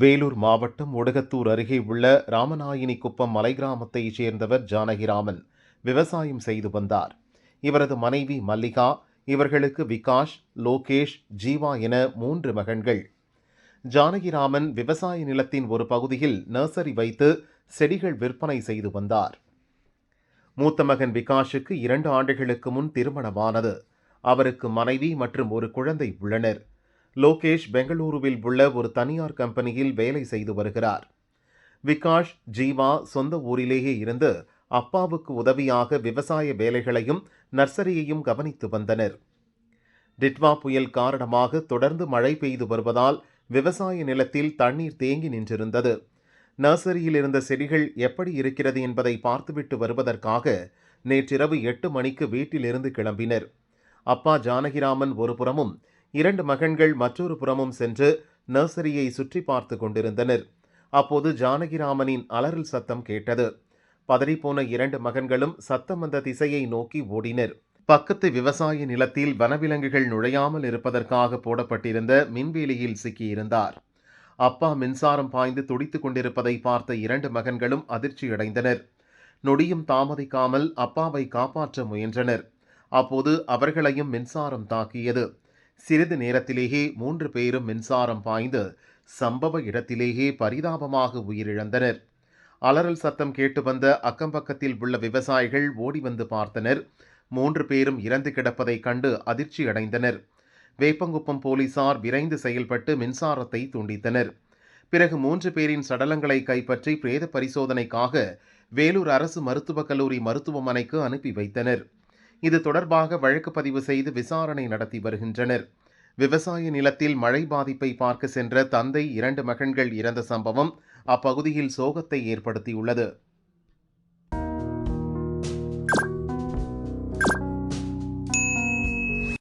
வேலூர் மாவட்டம் ஒடுகத்தூர் அருகே உள்ள ராமநாயினிக்குப்பம் மலை கிராமத்தைச் சேர்ந்தவர் ஜானகிராமன் விவசாயம் செய்து வந்தார். இவரது மனைவி மல்லிகா, இவர்களுக்கு விகாஷ், லோகேஷ், ஜீவா என 3 மகன்கள். ஜானகிராமன் விவசாய நிலத்தின் ஒரு பகுதியில் நர்சரி வைத்து செடிகள் விற்பனை செய்து வந்தார். மூத்த மகன் விகாஷுக்கு 2 ஆண்டுகளுக்கு முன் திருமணமானது. அவருக்கு மனைவி மற்றும் ஒரு குழந்தை உள்ளனர். லோகேஷ் பெங்களூருவில் உள்ள ஒரு தனியார் கம்பெனியில் வேலை செய்து வருகிறார். விகாஷ், ஜீவா சொந்த ஊரிலேயே இருந்து அப்பாவுக்கு உதவியாக விவசாய வேலைகளையும் நர்சரியையும் கவனித்து வந்தனர். டிட்வா புயல் காரணமாக தொடர்ந்து மழை பெய்து வருவதால் விவசாய நிலத்தில் தண்ணீர் தேங்கி நின்றிருந்தது. நர்சரியில் இருந்த செடிகள் எப்படி இருக்கிறது என்பதை பார்த்துவிட்டு வருவதற்காக நேற்றிரவு 8 மணிக்கு வீட்டிலிருந்து கிளம்பினர். அப்பா ஜானகிராமன் ஒரு புறமும் 2 மகன்கள் மற்றொரு புறமும் சென்று நர்சரியை சுற்றி பார்த்து கொண்டிருந்தனர். அப்போது ஜானகிராமனின் அலறல் சத்தம் கேட்டது. பதறிப்போன 2 மகன்களும் சத்தம் வந்த திசையை நோக்கி ஓடினர். பக்கத்து விவசாய நிலத்தில் வனவிலங்குகள் நுழையாமல் இருப்பதற்காக போடப்பட்டிருந்த மின்வேலியில் சிக்கியிருந்தார். அப்பா மின்சாரம் பாய்ந்து துடித்துக் கொண்டிருப்பதை பார்த்த 2 மகன்களும் அதிர்ச்சியடைந்தனர். நொடியும் தாமதிக்காமல் அப்பாவை காப்பாற்ற முயன்றனர். அப்போது அவர்களையும் மின்சாரம் தாக்கியது. சிறிது நேரத்திலேயே 3 பேரும் மின்சாரம் பாய்ந்து சம்பவ இடத்திலேயே பரிதாபமாக உயிரிழந்தனர். அலறல் சத்தம் கேட்டு வந்த அக்கம்பக்கத்தில் உள்ள விவசாயிகள் ஓடி வந்து பார்த்தனர். 3 பேரும் இறந்து கிடப்பதைக் கண்டு அதிர்ச்சி அடைந்தனர். வேப்பங்குப்பம் போலீசார் விரைந்து செயல்பட்டு மின்சாரத்தை துண்டித்தனர். பிறகு 3 பேரின் சடலங்களை கைப்பற்றி பிரேத பரிசோதனைக்காக வேலூர் அரசு மருத்துவக் கல்லூரி மருத்துவமனைக்கு அனுப்பி வைத்தனர். இது தொடர்பாக வழக்கு பதிவு செய்து விசாரணை நடத்தி வருகின்றனர். விவசாய நிலத்தில் மழை பாதிப்பை பார்க்க சென்ற தந்தை 2 மகன்கள் இறந்த சம்பவம் அப்பகுதியில் சோகத்தை ஏற்படுத்தியுள்ளது.